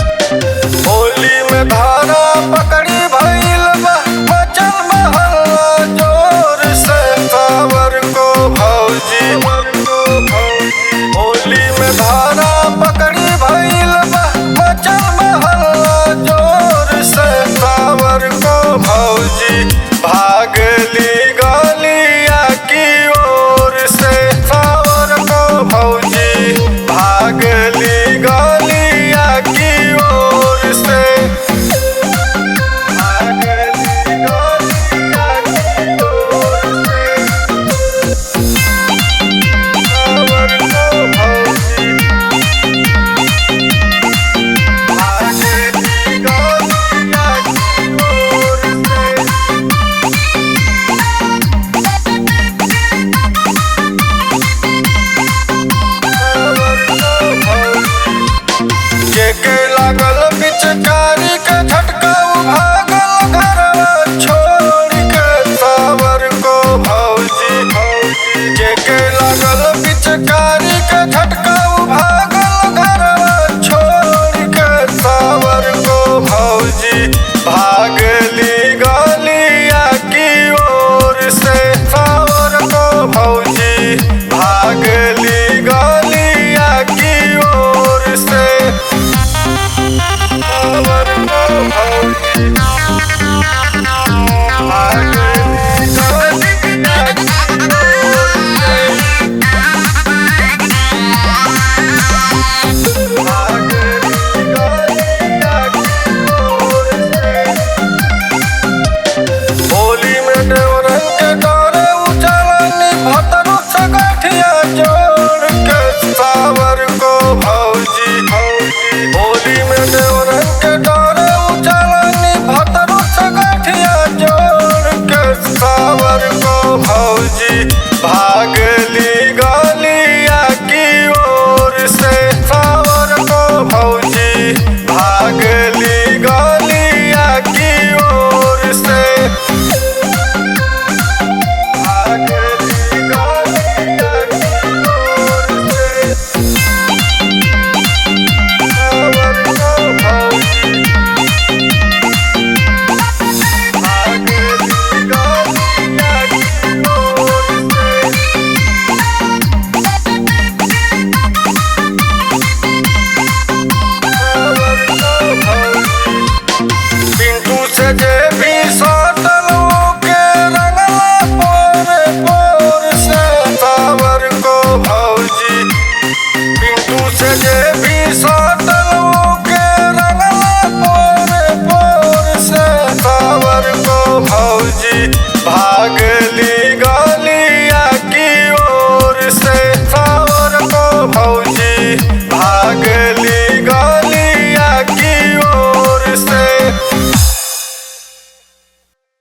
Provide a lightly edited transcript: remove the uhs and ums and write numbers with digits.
होली में धारा पकड़ी भइल बा मचल महल्ला जोर से सावर को भौजी। होली में धारा पकड़ी भइल बा मचल महल्ला जोर से सावर को भौजी। भागली गलिया की ओर से सावर को भौजी। भागली गलिया की ओर से के लागल पिचकारी के झटका भागल घरवा छोड़ के सावर को भौजी। के लागल पिचकारी